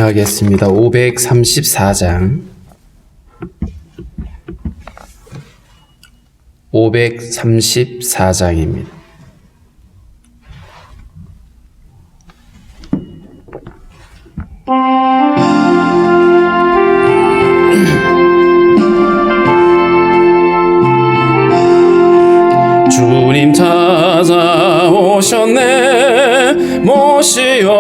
봉독하겠습니다. 534장 534장입니다. 주님 찾아오셨네. 모시어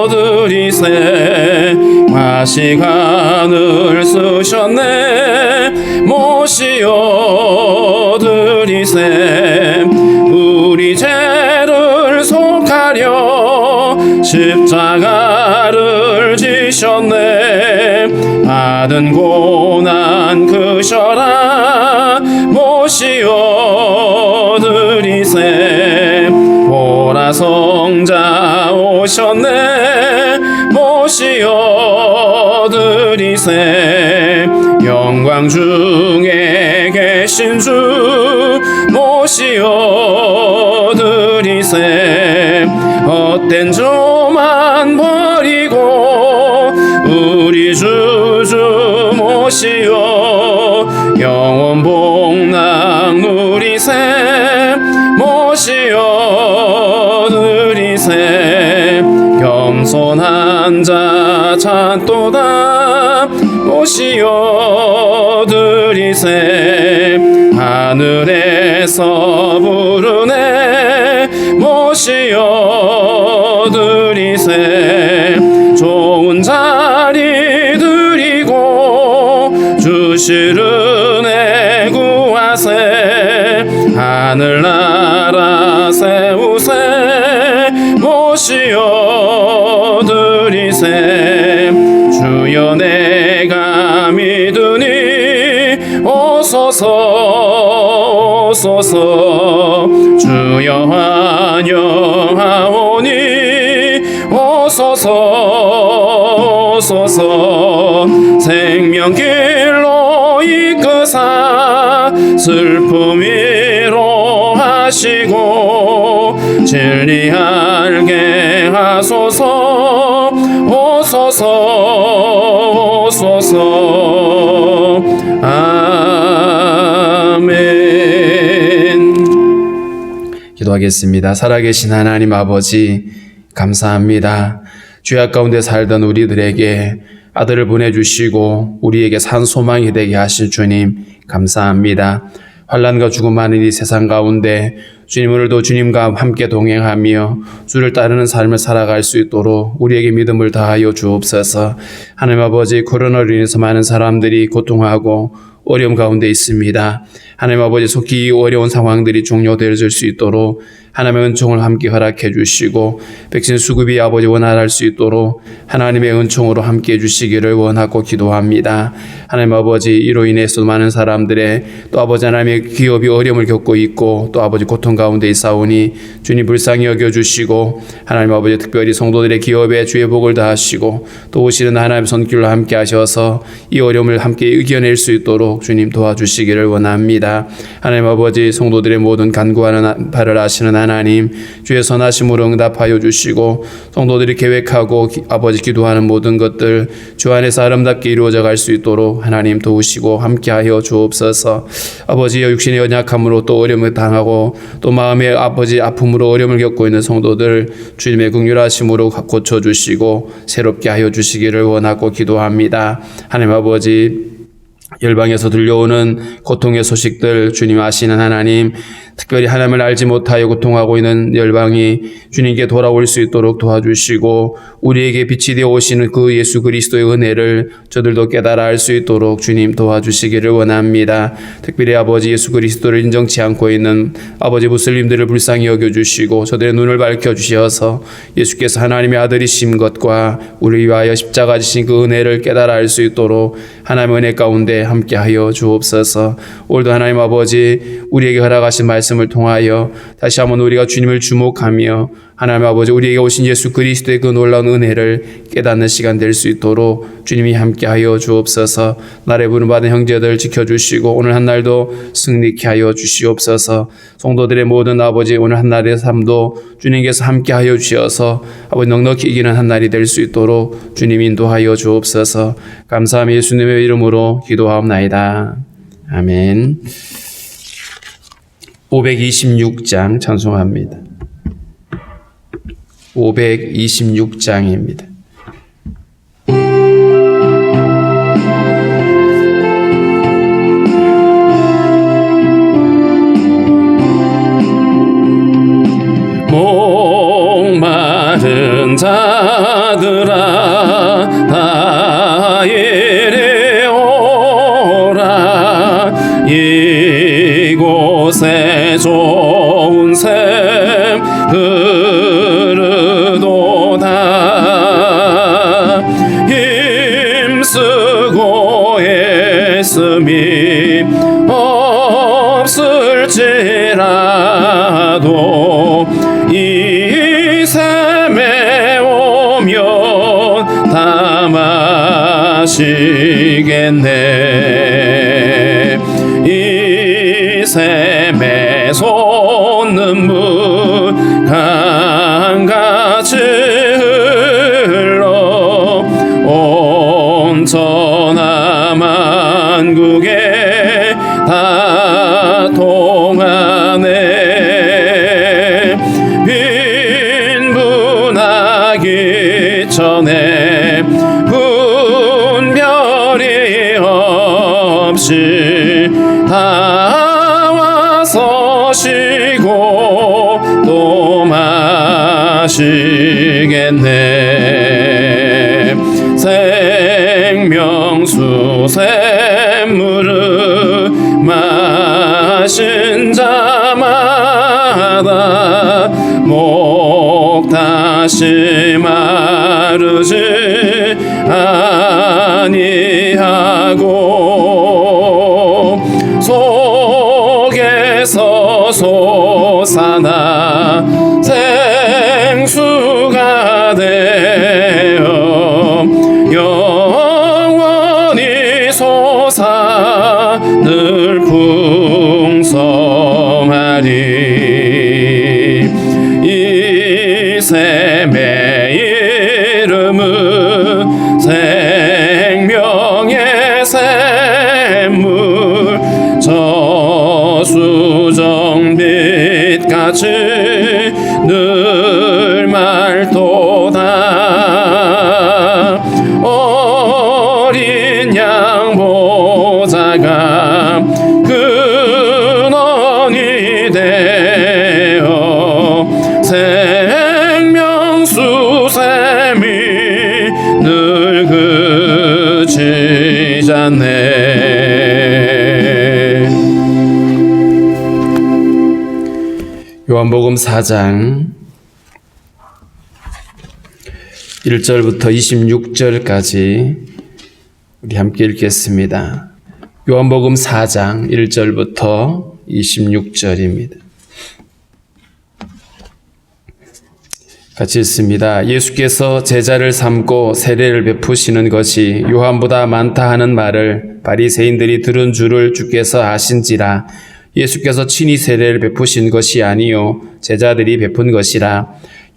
드리세. 화시간을 쓰셨네. 모시어 드리세. 우리 죄를 속하려 십자가를 지셨네. 받은 고난 크셔라. 모시어 드리세. 보라 성자 오셨네. 모시어 드리세. 영광 중에 계신 주 모시어 드리세. 헛된 조만 버리고 우리 주주 모시어 영원 복락 누리세. 모시어 드리세. 겸손한 자 찾도다. 모시어 드리세. 하늘에서 부르네. 모시어 드리세. 좋은 자리 드리고 주실 은혜 구하세. 하늘나라 세우세. 모시어 드리세. 주여 내가 믿으니 오소서 오소서. 주여 환영하오니 오소서 오소서. 생명길로 이끄사 슬픔 위로하시고 진리 알게 하소서. 오소서 오소서. 아멘. 기도하겠습니다. 살아계신 하나님 아버지 감사합니다. 죄악 가운데 살던 우리들에게 아들을 보내주시고 우리에게 산 소망이 되게 하신 주님 감사합니다. 환난과 죽음 많은 이 세상 가운데 주님 오늘도 주님과 함께 동행하며 주를 따르는 삶을 살아갈 수 있도록 우리에게 믿음을 다하여 주옵소서. 하나님 아버지, 코로나로 인해서 많은 사람들이 고통하고 어려움 가운데 있습니다. 하나님 아버지, 속히 이 어려운 상황들이 종료될 수 있도록 하나님의 은총을 함께 허락해 주시고 백신 수급이 아버지 원활할 수 있도록 하나님의 은총으로 함께 해주시기를 원하고 기도합니다. 하나님 아버지, 이로 인해서 많은 사람들의 또 아버지 하나님의 기업이 어려움을 겪고 있고 또 아버지 고통 가운데 있사오니 주님 불쌍히 여겨주시고 하나님 아버지 특별히 성도들의 기업에 주의 복을 다하시고 또 오시는 하나님의 손길로 함께 하셔서 이 어려움을 함께 이겨낼 수 있도록 주님 도와주시기를 원합니다. 하나님 아버지, 성도들의 모든 간구하는 바를 아시는 하나님, 주의 선하심으로 응답하여 주시고 성도들이 계획하고 아버지 기도하는 모든 것들 주 안에서 아름답게 이루어져 갈 수 있도록 하나님 도우시고 함께하여 주옵소서. 아버지, 육신의 연약함으로 또 어려움을 당하고 또 마음의 아버지 아픔으로 어려움을 겪고 있는 성도들 주님의 긍휼하심으로 고쳐주시고 새롭게 하여 주시기를 원하고 기도합니다. 하나님 아버지, 열방에서 들려오는 고통의 소식들 주님 아시는 하나님, 특별히 하나님을 알지 못하여 고통하고 있는 열방이 주님께 돌아올 수 있도록 도와주시고 우리에게 빛이 되어 오시는 그 예수 그리스도의 은혜를 저들도 깨달아 알 수 있도록 주님 도와주시기를 원합니다. 특별히 아버지 예수 그리스도를 인정치 않고 있는 아버지 무슬림들을 불쌍히 여겨주시고 저들의 눈을 밝혀주셔서 예수께서 하나님의 아들이신 것과 우리 위하여 십자가 지신 그 은혜를 깨달아 알 수 있도록 하나님의 은혜 가운데 함께하여 주옵소서. 오늘도 하나님 아버지 우리에게 허락하신 말씀 말씀을 통하여 다시 한번 우리가 주님을 주목하며 하나님 아버지 우리에게 오신 예수 그리스도의 그 놀라운 은혜를 깨닫는 시간 될 수 있도록 주님이 함께하여 주옵소서. 나를 부름받은 형제들 지켜주시고 오늘 한 날도 승리케 하여 주시옵소서. 성도들의 모든 아버지 오늘 한 날의 삶도 주님께서 함께하여 주셔서 아버지 넉넉히 이기는 한 날이 될 수 있도록 주님 인도하여 주옵소서. 감사하며 예수님의 이름으로 기도하옵나이다. 아멘. 526장 찬송합니다. 526장입니다. 목마른 자들아 다 이리 오라. 이곳에 좋은 샘 흐르도다. 힘쓰고 애씀이 없을지라도 이 샘에 오면 다 마시겠네. 이 샘에 솟는물 강같이 흘러 온 천하 만국에 다 통하네. 빈분하기 전에 분별이 없이 다 와서 쉬고 또 마시겠네. 생명수 샘물을 마신 자마다 목 다시 마르지 아니하고 속에서 솟아나 생수가 되어 영원히 솟아 늘 풍성하리. 이 샘의 이름은 생명의 샘물. 저수정빛같이 늘 맑도다. 어린 양 보좌가 근원이 되어 생명수 샘이 늘 그치지 않네. 요한복음 4장 1절부터 26절까지 우리 함께 읽겠습니다. 요한복음 4장 1절부터 26절입니다. 같이 읽습니다. 예수께서 제자를 삼고 세례를 베푸시는 것이 요한보다 많다 하는 말을 바리새인들이 들은 줄을 주께서 아신지라. 예수께서 친히 세례를 베푸신 것이 아니요 제자들이 베푼 것이라.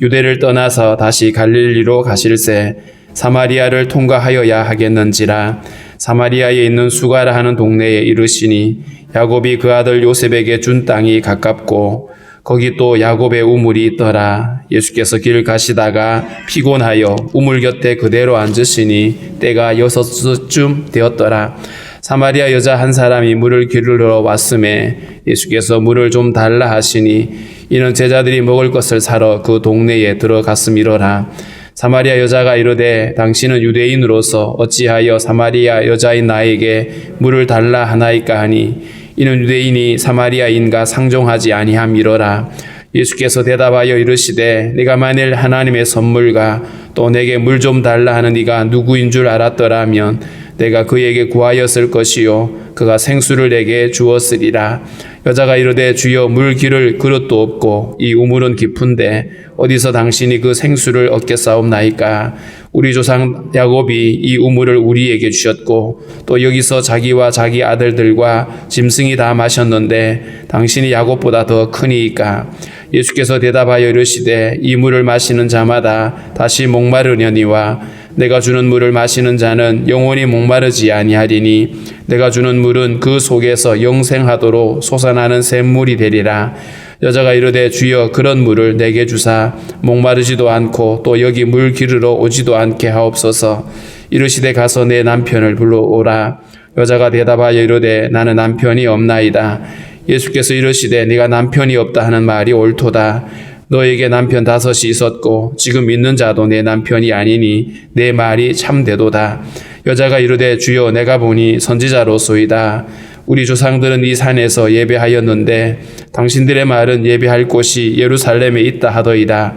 유대를 떠나서 다시 갈릴리로 가실새 사마리아를 통과하여야 하겠는지라. 사마리아에 있는 수가라 하는 동네에 이르시니 야곱이 그 아들 요셉에게 준 땅이 가깝고 거기 또 야곱의 우물이 있더라. 예수께서 길을 가시다가 피곤하여 우물 곁에 그대로 앉으시니 때가 6시쯤 되었더라. 사마리아 여자 한 사람이 물을 기르러 왔음에 예수께서 물을 좀 달라 하시니 이는 제자들이 먹을 것을 사러 그 동네에 들어갔음이로라. 사마리아 여자가 이르되 당신은 유대인으로서 어찌하여 사마리아 여자인 나에게 물을 달라 하나이까 하니 이는 유대인이 사마리아인과 상종하지 아니함이로라. 예수께서 대답하여 이르시되 네가 만일 하나님의 선물과 또 내게 물 좀 달라 하는 네가 누구인 줄 알았더라면 내가 그에게 구하였을 것이요 그가 생수를 내게 주었으리라. 여자가 이르되 주여 물 기를 그릇도 없고 이 우물은 깊은데 어디서 당신이 그 생수를 얻겠사옵나이까? 우리 조상 야곱이 이 우물을 우리에게 주셨고 또 여기서 자기와 자기 아들들과 짐승이 다 마셨는데 당신이 야곱보다 더 크니이까? 예수께서 대답하여 이르시되 이 물을 마시는 자마다 다시 목마르려니와 내가 주는 물을 마시는 자는 영원히 목마르지 아니하리니 내가 주는 물은 그 속에서 영생하도록 솟아나는 샘물이 되리라. 여자가 이르되 주여 그런 물을 내게 주사 목마르지도 않고 또 여기 물 기르러 오지도 않게 하옵소서. 이르시되 가서 내 남편을 불러오라. 여자가 대답하여 이르되 나는 남편이 없나이다. 예수께서 이르시되 네가 남편이 없다 하는 말이 옳도다. 너에게 남편 5이 있었고 지금 있는 자도 내 남편이 아니니 내 말이 참되도다. 여자가 이르되 주여 내가 보니 선지자로소이다. 우리 조상들은 이 산에서 예배하였는데 당신들의 말은 예배할 곳이 예루살렘에 있다 하더이다.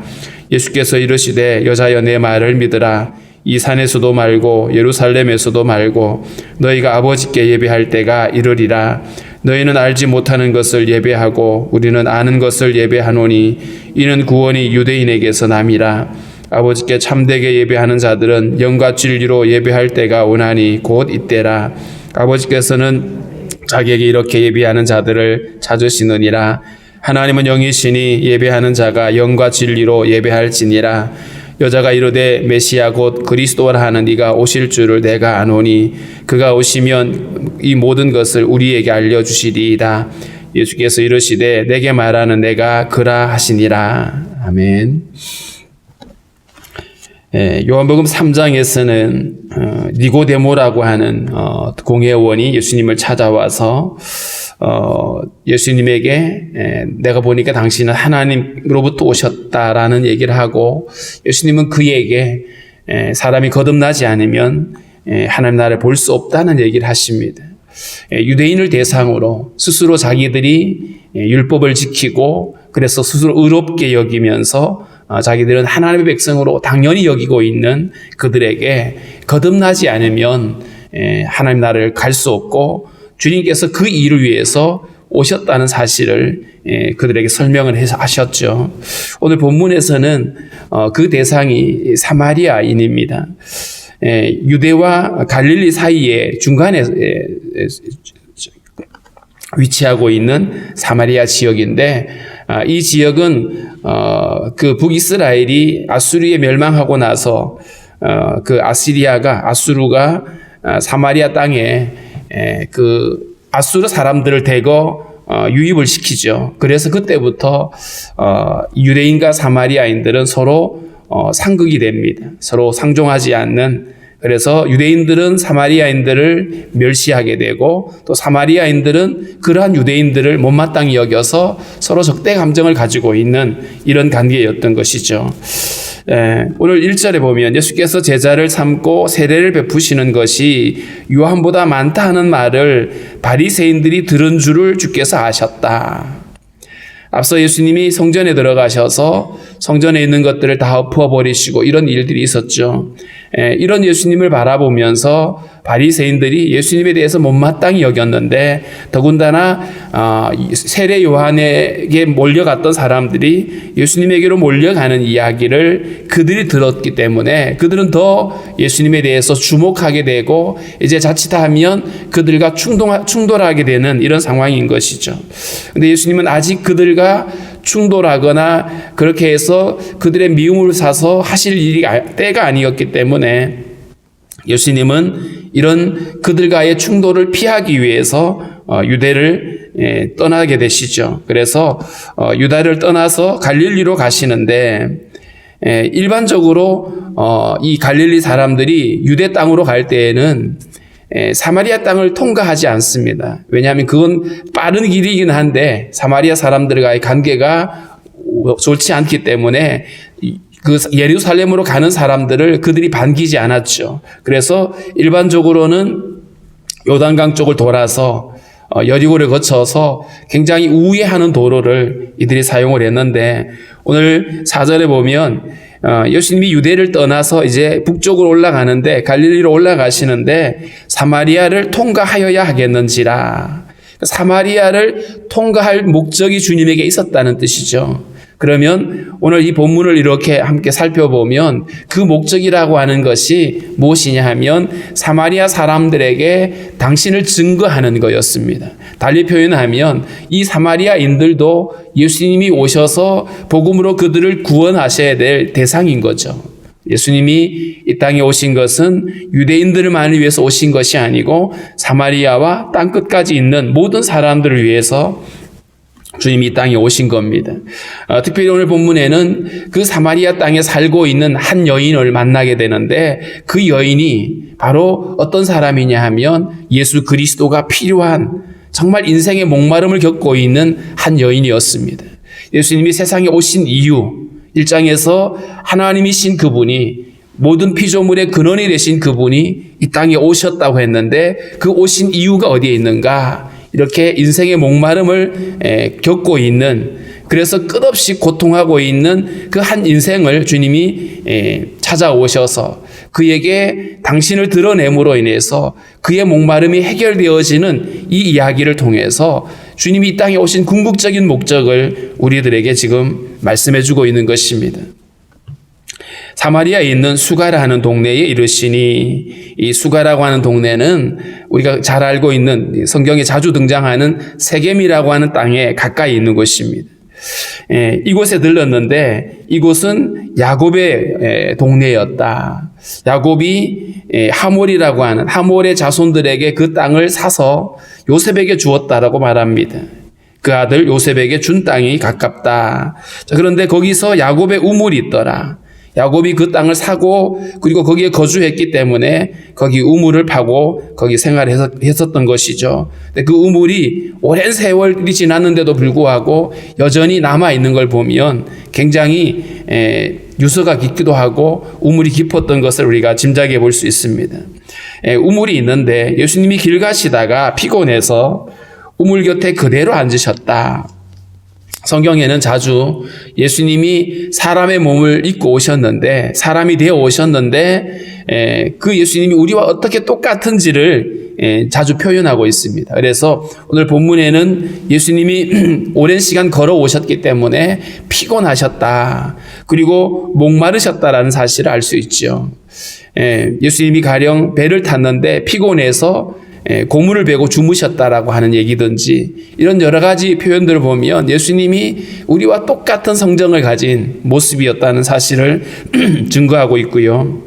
예수께서 이르시되 여자여 내 말을 믿으라. 이 산에서도 말고 예루살렘에서도 말고 너희가 아버지께 예배할 때가 이르리라. 너희는 알지 못하는 것을 예배하고 우리는 아는 것을 예배하노니 이는 구원이 유대인에게서 남이라. 아버지께 참되게 예배하는 자들은 영과 진리로 예배할 때가 오나니 곧 이때라. 아버지께서는 자기에게 이렇게 예배하는 자들을 찾으시느니라. 하나님은 영이시니 예배하는 자가 영과 진리로 예배할지니라. 여자가 이르되 메시아 곧 그리스도라 하는 이가 오실 줄을 내가 아노니 그가 오시면 이 모든 것을 우리에게 알려주시리이다. 예수께서 이르시되 내게 말하는 내가 그라 하시니라. 아멘. 요한복음 3장에서는 니고데모라고 하는 공회원이 예수님을 찾아와서 예수님에게 내가 보니까 당신은 하나님으로부터 오셨다라는 얘기를 하고 예수님은 그에게 사람이 거듭나지 않으면 하나님 나라를 볼 수 없다는 얘기를 하십니다. 유대인을 대상으로 스스로 자기들이 율법을 지키고 그래서 스스로 의롭게 여기면서 자기들은 하나님의 백성으로 당연히 여기고 있는 그들에게 거듭나지 않으면 하나님 나라를 갈 수 없고 주님께서 그 일을 위해서 오셨다는 사실을 그들에게 설명을 하셨죠. 오늘 본문에서는 그 대상이 사마리아인입니다. 유대와 갈릴리 사이에 중간에 위치하고 있는 사마리아 지역인데 이 지역은 그 북이스라엘이 아수르에 멸망하고 나서 그 아수르가 사마리아 땅에 그 아수르 사람들을 대거 유입을 시키죠. 그래서 그때부터 유대인과 사마리아인들은 서로 상극이 됩니다. 서로 상종하지 않는. 그래서 유대인들은 사마리아인들을 멸시하게 되고 또 사마리아인들은 그러한 유대인들을 못마땅히 여겨서 서로 적대 감정을 가지고 있는 이런 관계였던 것이죠. 오늘 1절에 보면 예수께서 제자를 삼고 세례를 베푸시는 것이 요한보다 많다 하는 말을 바리새인들이 들은 줄을 주께서 아셨다. 앞서 예수님이 성전에 들어가셔서 성전에 있는 것들을 다 엎어버리시고 이런 일들이 있었죠. 이런 예수님을 바라보면서 바리새인들이 예수님에 대해서 못마땅히 여겼는데 더군다나 세례 요한에게 몰려갔던 사람들이 예수님에게로 몰려가는 이야기를 그들이 들었기 때문에 그들은 더 예수님에 대해서 주목하게 되고 이제 자칫하면 그들과 충돌하게 되는 이런 상황인 것이죠. 근데 예수님은 아직 그들과 충돌하거나 그렇게 해서 그들의 미움을 사서 하실 일이 때가 아니었기 때문에 예수님은 이런 그들과의 충돌을 피하기 위해서 유대를 떠나게 되시죠. 그래서 유다를 떠나서 갈릴리로 가시는데 일반적으로 이 갈릴리 사람들이 유대 땅으로 갈 때에는 사마리아 땅을 통과하지 않습니다. 왜냐하면 그건 빠른 길이긴 한데 사마리아 사람들과의 관계가 좋지 않기 때문에 그 예루살렘으로 가는 사람들을 그들이 반기지 않았죠. 그래서 일반적으로는 요단강 쪽을 돌아서 여리고를 거쳐서 굉장히 우회하는 도로를 이들이 사용을 했는데 오늘 4절에 보면 예수님이 유대를 떠나서 이제 북쪽으로 올라가는데 갈릴리로 올라가시는데 사마리아를 통과하여야 하겠는지라. 사마리아를 통과할 목적이 주님에게 있었다는 뜻이죠. 그러면 오늘 이 본문을 이렇게 함께 살펴보면 그 목적이라고 하는 것이 무엇이냐 하면 사마리아 사람들에게 당신을 증거하는 거였습니다. 달리 표현하면 이 사마리아인들도 예수님이 오셔서 복음으로 그들을 구원하셔야 될 대상인 거죠. 예수님이 이 땅에 오신 것은 유대인들만을 위해서 오신 것이 아니고 사마리아와 땅끝까지 있는 모든 사람들을 위해서 주님이 이 땅에 오신 겁니다. 특별히 오늘 본문에는 그 사마리아 땅에 살고 있는 한 여인을 만나게 되는데 그 여인이 바로 어떤 사람이냐 하면 예수 그리스도가 필요한 정말 인생의 목마름을 겪고 있는 한 여인이었습니다. 예수님이 세상에 오신 이유 1장에서 하나님이신 그분이 모든 피조물의 근원이 되신 그분이 이 땅에 오셨다고 했는데 그 오신 이유가 어디에 있는가? 이렇게 인생의 목마름을 겪고 있는 그래서 끝없이 고통하고 있는 그 한 인생을 주님이 찾아오셔서 그에게 당신을 드러냄으로 인해서 그의 목마름이 해결되어지는 이 이야기를 통해서 주님이 이 땅에 오신 궁극적인 목적을 우리들에게 지금 말씀해 주고 있는 것입니다. 사마리아에 있는 수가라 하는 동네에 이르시니 이 수가라고 하는 동네는 우리가 잘 알고 있는 성경에 자주 등장하는 세겜이라고 하는 땅에 가까이 있는 곳입니다. 이곳에 들렀는데 이곳은 야곱의 동네였다. 야곱이 하몰이라고 하는 하몰의 자손들에게 그 땅을 사서 요셉에게 주었다라고 말합니다. 그 아들 요셉에게 준 땅이 가깝다. 자, 그런데 거기서 야곱의 우물이 있더라. 야곱이 그 땅을 사고 그리고 거기에 거주했기 때문에 거기 우물을 파고 거기 생활을 했었던 것이죠. 근데 그 우물이 오랜 세월이 지났는데도 불구하고 여전히 남아있는 걸 보면 굉장히 유서가 깊기도 하고 우물이 깊었던 것을 우리가 짐작해 볼 수 있습니다. 우물이 있는데 예수님이 길 가시다가 피곤해서 우물 곁에 그대로 앉으셨다. 성경에는 자주 예수님이 사람의 몸을 입고 오셨는데 사람이 되어 오셨는데 그 예수님이 우리와 어떻게 똑같은지를 자주 표현하고 있습니다. 그래서 오늘 본문에는 예수님이 오랜 시간 걸어 오셨기 때문에 피곤하셨다. 그리고 목마르셨다라는 사실을 알 수 있죠. 예수님이 가령 배를 탔는데 피곤해서 고물을 베고 주무셨다라고 하는 얘기든지 이런 여러 가지 표현들을 보면 예수님이 우리와 똑같은 성정을 가진 모습이었다는 사실을 증거하고 있고요.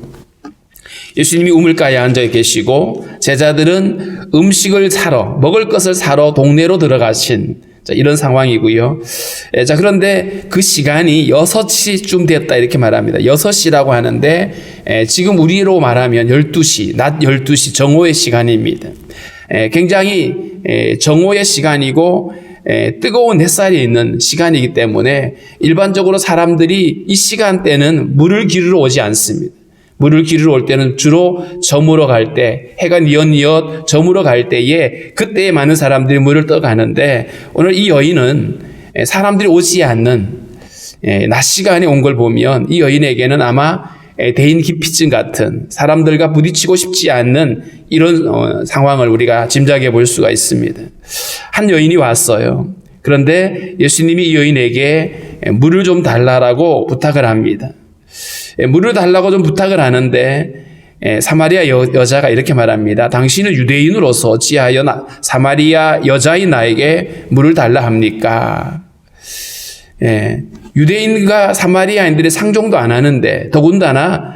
예수님이 우물가에 앉아 계시고 제자들은 음식을 사러 먹을 것을 사러 동네로 들어가신 이런 상황이고요. 자, 그런데 그 시간이 6시쯤 됐다 이렇게 말합니다. 6시라고 하는데 지금 우리로 말하면 12시, 낮 12시 정오의 시간입니다. 굉장히 정오의 시간이고 뜨거운 햇살이 있는 시간이기 때문에 일반적으로 사람들이 이 시간대는 물을 기르러 오지 않습니다. 물을 기르러 올 때는 주로 저물어 갈 때, 해가 뉘엿뉘엿 저물어 갈 때에 그때에 많은 사람들이 물을 떠가는데 오늘 이 여인은 사람들이 오지 않는 낮 시간에 온 걸 보면 이 여인에게는 아마 대인 기피증 같은 사람들과 부딪히고 싶지 않는 이런 상황을 우리가 짐작해 볼 수가 있습니다. 한 여인이 왔어요. 그런데 예수님이 이 여인에게 물을 좀 달라라고 부탁을 합니다. 물을 달라고 좀 부탁을 하는데 사마리아 여자가 이렇게 말합니다. 당신은 유대인으로서 어찌하여 사마리아 여자인 나에게 물을 달라 합니까? 유대인과 사마리아인들이 상종도 안 하는데 더군다나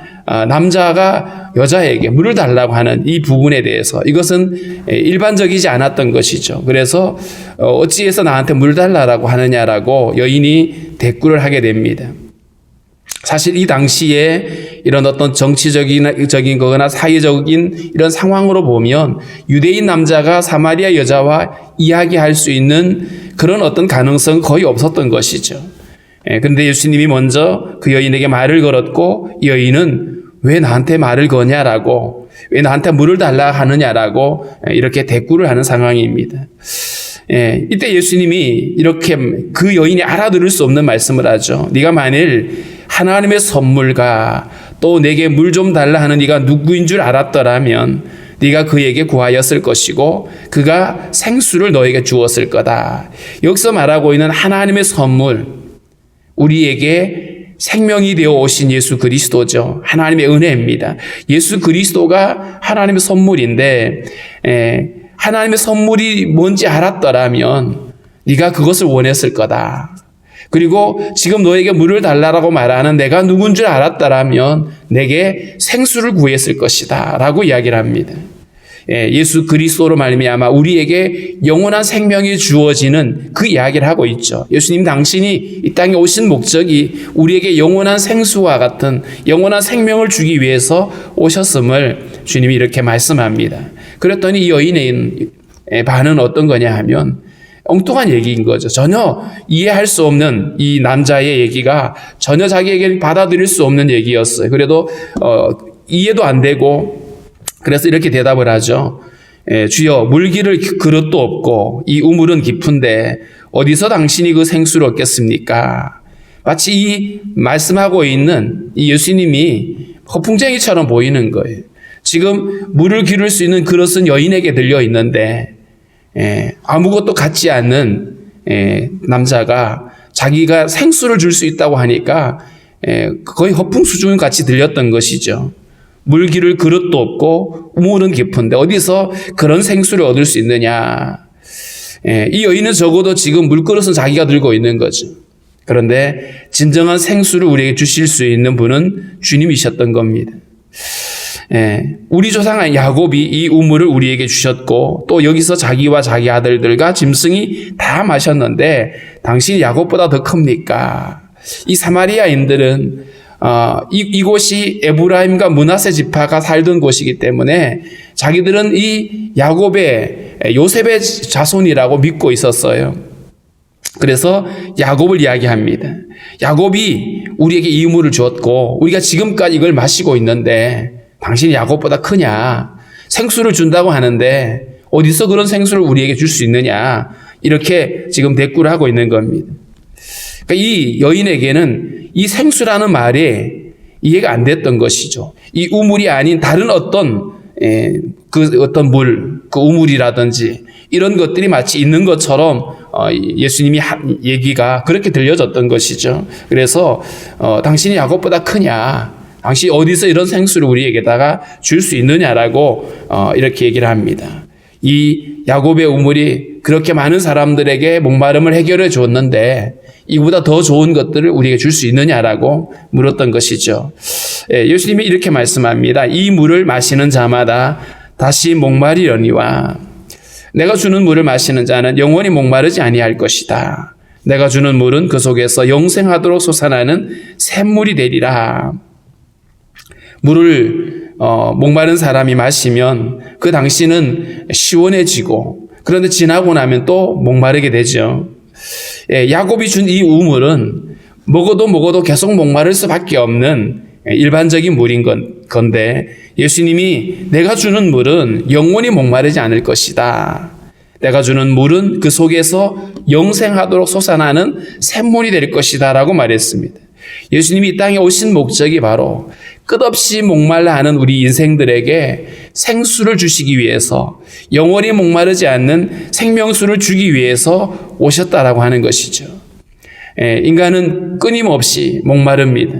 남자가 여자에게 물을 달라고 하는 이 부분에 대해서 이것은 일반적이지 않았던 것이죠. 그래서 어찌해서 나한테 물 달라고 하느냐라고 여인이 대꾸를 하게 됩니다. 사실 이 당시에 이런 어떤 정치적인 거거나 사회적인 이런 상황으로 보면 유대인 남자가 사마리아 여자와 이야기할 수 있는 그런 어떤 가능성은 거의 없었던 것이죠. 그런데 예수님이 먼저 그 여인에게 말을 걸었고 이 여인은 왜 나한테 말을 거냐라고 왜 나한테 물을 달라 하느냐라고 이렇게 대꾸를 하는 상황입니다. 이때 예수님이 이렇게 그 여인이 알아들을 수 없는 말씀을 하죠. 네가 만일 하나님의 선물과 또 내게 물 좀 달라 하는 네가 누구인 줄 알았더라면 네가 그에게 구하였을 것이고 그가 생수를 너에게 주었을 거다. 여기서 말하고 있는 하나님의 선물, 우리에게 생명이 되어 오신 예수 그리스도죠. 하나님의 은혜입니다. 예수 그리스도가 하나님의 선물인데 하나님의 선물이 뭔지 알았더라면 네가 그것을 원했을 거다. 그리고 지금 너에게 물을 달라고 말하는 내가 누군 줄 알았더라면 내게 생수를 구했을 것이다 라고 이야기를 합니다. 예수 그리스도로 말미암아 우리에게 영원한 생명이 주어지는 그 이야기를 하고 있죠. 예수님 당신이 이 땅에 오신 목적이 우리에게 영원한 생수와 같은 영원한 생명을 주기 위해서 오셨음을 주님이 이렇게 말씀합니다. 그랬더니 이 여인의 반은 어떤 거냐 하면 엉뚱한 얘기인 거죠. 전혀 이해할 수 없는 이 남자의 얘기가 전혀 자기에게 받아들일 수 없는 얘기였어요. 그래도 이해도 안 되고 그래서 이렇게 대답을 하죠. 주여, 물기를 그릇도 없고 이 우물은 깊은데 어디서 당신이 그 생수를 얻겠습니까? 마치 이 말씀하고 있는 이 예수님이 허풍쟁이처럼 보이는 거예요. 지금 물을 기를 수 있는 그릇은 여인에게 들려 있는데 아무것도 갖지 않는 남자가 자기가 생수를 줄 수 있다고 하니까 거의 허풍 수준 같이 들렸던 것이죠. 물 기를 그릇도 없고 우물은 깊은데 어디서 그런 생수를 얻을 수 있느냐. 이 여인은 적어도 지금 물그릇은 자기가 들고 있는 거죠. 그런데 진정한 생수를 우리에게 주실 수 있는 분은 주님이셨던 겁니다. 우리 조상 야곱이 이 우물을 우리에게 주셨고 또 여기서 자기와 자기 아들들과 짐승이 다 마셨는데 당신이 야곱보다 더 큽니까? 이 사마리아인들은 이곳이 에브라임과 므낫세 지파가 살던 곳이기 때문에 자기들은 이 야곱의 요셉의 자손이라고 믿고 있었어요. 그래서 야곱을 이야기합니다. 야곱이 우리에게 이 우물을 주었고 우리가 지금까지 이걸 마시고 있는데 당신이 야곱보다 크냐? 생수를 준다고 하는데 어디서 그런 생수를 우리에게 줄 수 있느냐? 이렇게 지금 대꾸를 하고 있는 겁니다. 그러니까 이 여인에게는 이 생수라는 말이 이해가 안 됐던 것이죠. 이 우물이 아닌 다른 어떤 어떤 물, 그 우물이라든지 이런 것들이 마치 있는 것처럼 예수님이 한 얘기가 그렇게 들려졌던 것이죠. 그래서 당신이 야곱보다 크냐? 당신이 어디서 이런 생수를 우리에게다가 줄 수 있느냐라고 이렇게 얘기를 합니다. 이 야곱의 우물이 그렇게 많은 사람들에게 목마름을 해결해 줬는데 이보다 더 좋은 것들을 우리에게 줄 수 있느냐라고 물었던 것이죠. 예수님이 이렇게 말씀합니다. 이 물을 마시는 자마다 다시 목마리려니와 내가 주는 물을 마시는 자는 영원히 목마르지 아니할 것이다. 내가 주는 물은 그 속에서 영생하도록 솟아나는 샘물이 되리라. 물을 목마른 사람이 마시면 그 당시는 시원해지고 그런데 지나고 나면 또 목마르게 되죠. 야곱이 준 이 우물은 먹어도 계속 목마를 수밖에 없는 일반적인 물인 건데 예수님이 내가 주는 물은 영원히 목마르지 않을 것이다. 내가 주는 물은 그 속에서 영생하도록 솟아나는 샘물이 될 것이다 라고 말했습니다. 예수님이 이 땅에 오신 목적이 바로 끝없이 목말라 하는 우리 인생들에게 생수를 주시기 위해서 영원히 목마르지 않는 생명수를 주기 위해서 오셨다라고 하는 것이죠. 인간은 끊임없이 목마릅니다.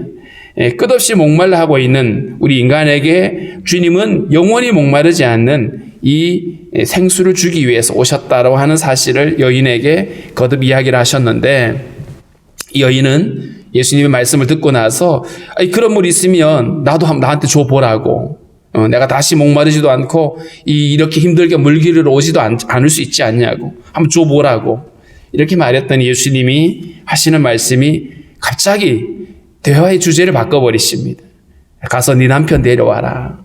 끝없이 목말라 하고 있는 우리 인간에게 주님은 영원히 목마르지 않는 이 생수를 주기 위해서 오셨다라고 하는 사실을 여인에게 거듭 이야기를 하셨는데 이 여인은 예수님의 말씀을 듣고 나서 그런 물 있으면 나한테 줘보라고 내가 다시 목마르지도 않고 이렇게 힘들게 물기를 오지도 않을 수 있지 않냐고 한번 줘보라고 이렇게 말했더니 예수님이 하시는 말씀이 갑자기 대화의 주제를 바꿔버리십니다. 가서 네 남편 데려와라.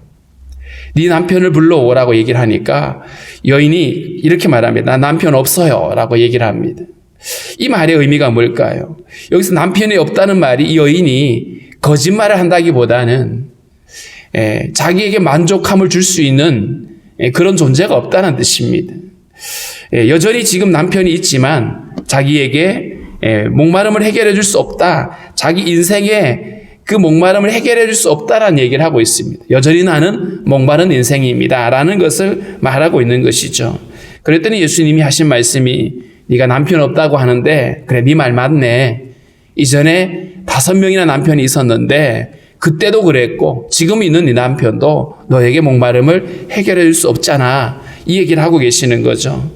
네 남편을 불러오라고 얘기를 하니까 여인이 이렇게 말합니다. 나 남편 없어요 라고 얘기를 합니다. 이 말의 의미가 뭘까요? 여기서 남편이 없다는 말이 이 여인이 거짓말을 한다기보다는 자기에게 만족함을 줄 수 있는 그런 존재가 없다는 뜻입니다. 여전히 지금 남편이 있지만 자기에게 목마름을 해결해 줄 수 없다. 자기 인생에 그 목마름을 해결해 줄 수 없다라는 얘기를 하고 있습니다. 여전히 나는 목마른 인생입니다 라는 것을 말하고 있는 것이죠. 그랬더니 예수님이 하신 말씀이 네가 남편 없다고 하는데 그래 네 말 맞네. 이전에 5명이나 남편이 있었는데 그때도 그랬고 지금 있는 네 남편도 너에게 목마름을 해결해 줄 수 없잖아. 이 얘기를 하고 계시는 거죠.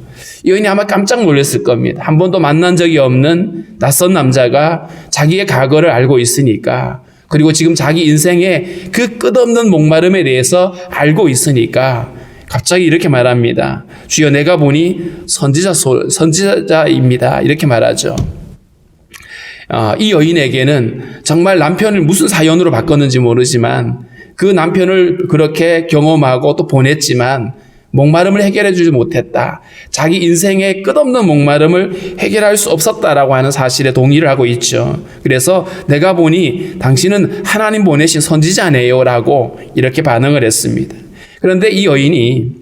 여인이 아마 깜짝 놀랐을 겁니다. 한 번도 만난 적이 없는 낯선 남자가 자기의 과거를 알고 있으니까, 그리고 지금 자기 인생의 그 끝없는 목마름에 대해서 알고 있으니까 갑자기 이렇게 말합니다. 주여 내가 보니 선지자입니다. 이렇게 말하죠. 이 여인에게는 정말 남편을 무슨 사연으로 바꿨는지 모르지만 그 남편을 그렇게 경험하고 또 보냈지만 목마름을 해결해 주지 못했다. 자기 인생의 끝없는 목마름을 해결할 수 없었다라고 하는 사실에 동의를 하고 있죠. 그래서 내가 보니 당신은 하나님 보내신 선지자네요 라고 이렇게 반응을 했습니다. 그런데 이 여인이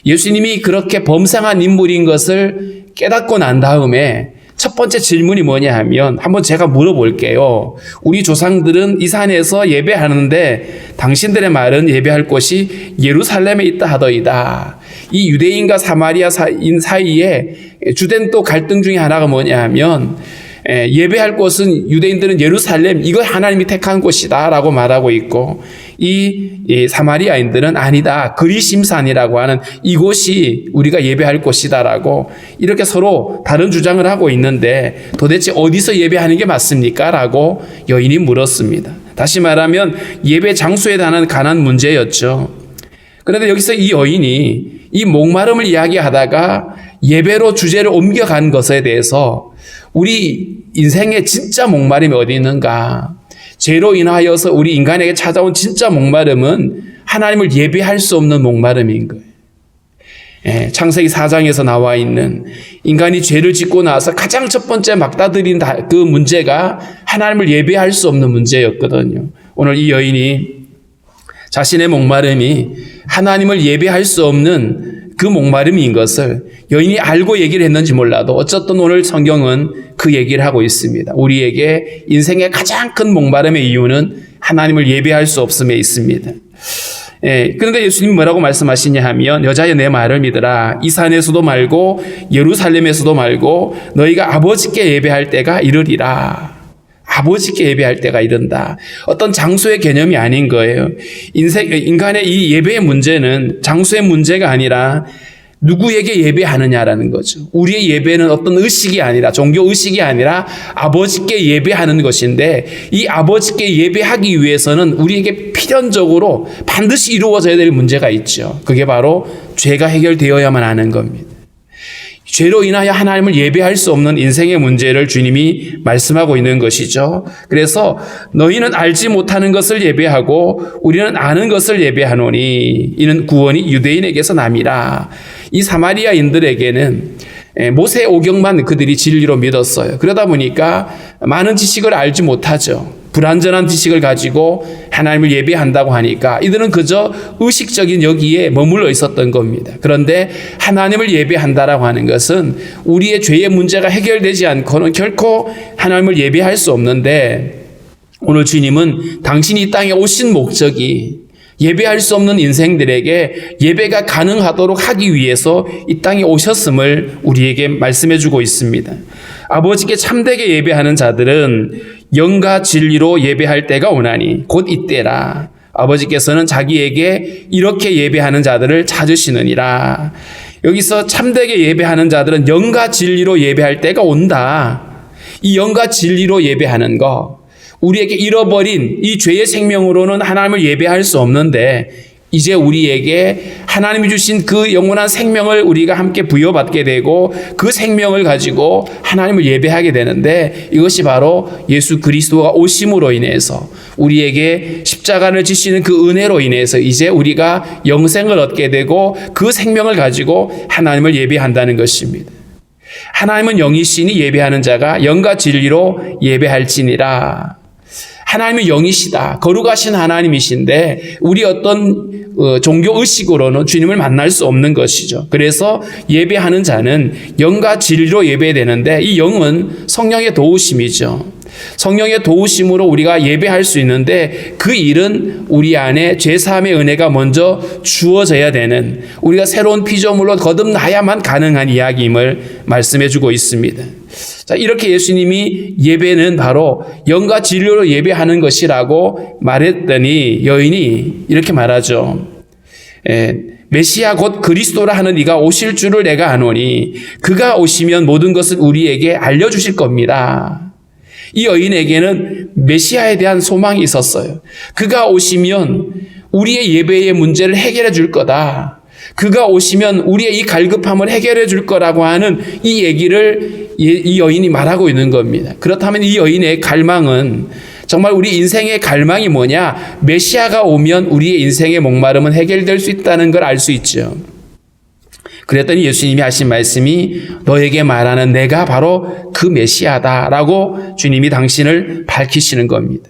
예수님이 그렇게 범상한 인물인 것을 깨닫고 난 다음에 첫 번째 질문이 뭐냐 하면, 한번 제가 물어볼게요. 우리 조상들은 이 산에서 예배하는데 당신들의 말은 예배할 곳이 예루살렘에 있다 하더이다. 이 유대인과 사마리아인 사이에 주된 또 갈등 중에 하나가 뭐냐 하면, 예배할 곳은 유대인들은 예루살렘, 이거 하나님이 택한 곳이다 라고 말하고 있고, 이 사마리아인들은 아니다, 그리심산이라고 하는 이곳이 우리가 예배할 곳이다 라고 이렇게 서로 다른 주장을 하고 있는데 도대체 어디서 예배하는 게 맞습니까? 라고 여인이 물었습니다. 다시 말하면 예배 장소에 관한 문제였죠. 그런데 여기서 이 여인이 이 목마름을 이야기하다가 예배로 주제를 옮겨간 것에 대해서 우리 인생의 진짜 목마름이 어디 있는가? 죄로 인하여서 우리 인간에게 찾아온 진짜 목마름은 하나님을 예배할 수 없는 목마름인 거예요. 창세기 4장에서 나와 있는 인간이 죄를 짓고 나서 가장 첫 번째 막다들인 그 문제가 하나님을 예배할 수 없는 문제였거든요. 오늘 이 여인이 자신의 목마름이 하나님을 예배할 수 없는 그 목마름인 것을 여인이 알고 얘기를 했는지 몰라도 어쨌든 오늘 성경은 그 얘기를 하고 있습니다. 우리에게 인생의 가장 큰 목마름의 이유는 하나님을 예배할 수 없음에 있습니다. 그런데 예수님이 뭐라고 말씀하시냐 하면, 여자여 내 말을 믿으라. 이 산에서도 말고 예루살렘에서도 말고 너희가 아버지께 예배할 때가 이르리라. 아버지께 예배할 때가 이른다. 어떤 장소의 개념이 아닌 거예요. 인간의 이 예배의 문제는 장소의 문제가 아니라 누구에게 예배하느냐라는 거죠. 우리의 예배는 어떤 의식이 아니라, 종교 의식이 아니라 아버지께 예배하는 것인데, 이 아버지께 예배하기 위해서는 우리에게 필연적으로 반드시 이루어져야 될 문제가 있죠. 그게 바로 죄가 해결되어야만 하는 겁니다. 죄로 인하여 하나님을 예배할 수 없는 인생의 문제를 주님이 말씀하고 있는 것이죠. 그래서 너희는 알지 못하는 것을 예배하고 우리는 아는 것을 예배하노니 이는 구원이 유대인에게서 남이라. 이 사마리아인들에게는 모세 오경만 그들이 진리로 믿었어요. 그러다 보니까 많은 지식을 알지 못하죠. 불완전한 지식을 가지고 하나님을 예배한다고 하니까 이들은 그저 의식적인 여기에 머물러 있었던 겁니다. 그런데 하나님을 예배한다라고 하는 것은 우리의 죄의 문제가 해결되지 않고는 결코 하나님을 예배할 수 없는데, 오늘 주님은 당신이 이 땅에 오신 목적이 예배할 수 없는 인생들에게 예배가 가능하도록 하기 위해서 이 땅에 오셨음을 우리에게 말씀해 주고 있습니다. 아버지께 참되게 예배하는 자들은 영과 진리로 예배할 때가 오나니 곧 이때라. 아버지께서는 자기에게 이렇게 예배하는 자들을 찾으시느니라. 여기서 참되게 예배하는 자들은 영과 진리로 예배할 때가 온다. 이 영과 진리로 예배하는 거, 우리에게 잃어버린 이 죄의 생명으로는 하나님을 예배할 수 없는데, 이제 우리에게 하나님이 주신 그 영원한 생명을 우리가 함께 부여받게 되고 그 생명을 가지고 하나님을 예배하게 되는데, 이것이 바로 예수 그리스도가 오심으로 인해서 우리에게 십자가를 지시는 그 은혜로 인해서 이제 우리가 영생을 얻게 되고 그 생명을 가지고 하나님을 예배한다는 것입니다. 하나님은 영이시니 예배하는 자가 영과 진리로 예배할지니라. 하나님은 영이시다. 거룩하신 하나님이신데 우리 어떤 종교 의식으로는 주님을 만날 수 없는 것이죠. 그래서 예배하는 자는 영과 진리로 예배되는데, 이 영은 성령의 도우심이죠. 성령의 도우심으로 우리가 예배할 수 있는데 그 일은 우리 안에 죄사함의 은혜가 먼저 주어져야 되는, 우리가 새로운 피조물로 거듭나야만 가능한 이야기임을 말씀해 주고 있습니다. 자, 이렇게 예수님이 예배는 바로 영과 진리로 예배하는 것이라고 말했더니 여인이 이렇게 말하죠. 메시아 곧 그리스도라 하는 이가 오실 줄을 내가 아노니 그가 오시면 모든 것을 우리에게 알려주실 겁니다. 이 여인에게는 메시아에 대한 소망이 있었어요. 그가 오시면 우리의 예배의 문제를 해결해 줄 거다. 그가 오시면 우리의 이 갈급함을 해결해 줄 거라고 하는 이 얘기를 이 여인이 말하고 있는 겁니다. 그렇다면 이 여인의 갈망은, 정말 우리 인생의 갈망이 뭐냐? 메시아가 오면 우리의 인생의 목마름은 해결될 수 있다는 걸 알 수 있죠. 그랬더니 예수님이 하신 말씀이 너에게 말하는 내가 바로 그 메시아다라고 주님이 당신을 밝히시는 겁니다.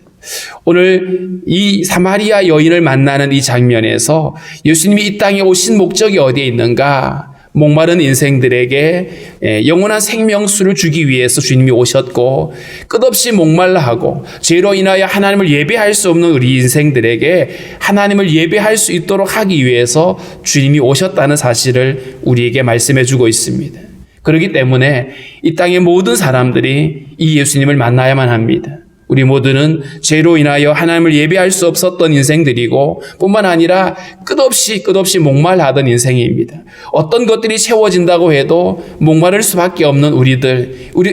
오늘 이 사마리아 여인을 만나는 이 장면에서 예수님이 이 땅에 오신 목적이 어디에 있는가? 목마른 인생들에게 영원한 생명수를 주기 위해서 주님이 오셨고, 끝없이 목말라 하고 죄로 인하여 하나님을 예배할 수 없는 우리 인생들에게 하나님을 예배할 수 있도록 하기 위해서 주님이 오셨다는 사실을 우리에게 말씀해 주고 있습니다. 그렇기 때문에 이 땅의 모든 사람들이 이 예수님을 만나야만 합니다. 우리 모두는 죄로 인하여 하나님을 예배할 수 없었던 인생들이고, 뿐만 아니라 끝없이 목말하던 인생입니다. 어떤 것들이 채워진다고 해도 목마를 수밖에 없는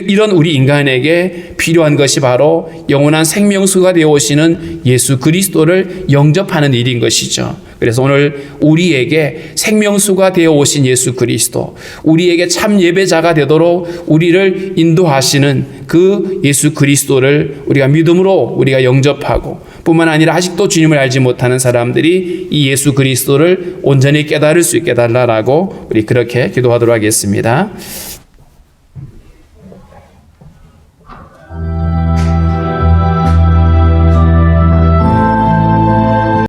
이런 우리 인간에게 필요한 것이 바로 영원한 생명수가 되어 오시는 예수 그리스도를 영접하는 일인 것이죠. 그래서 오늘 우리에게 생명수가 되어 오신 예수 그리스도, 우리에게 참 예배자가 되도록 우리를 인도하시는 그 예수 그리스도를 우리가 믿음으로 우리가 영접하고, 뿐만 아니라 아직도 주님을 알지 못하는 사람들이 이 예수 그리스도를 온전히 깨달을 수 있게 달라라고 우리 그렇게 기도하도록 하겠습니다.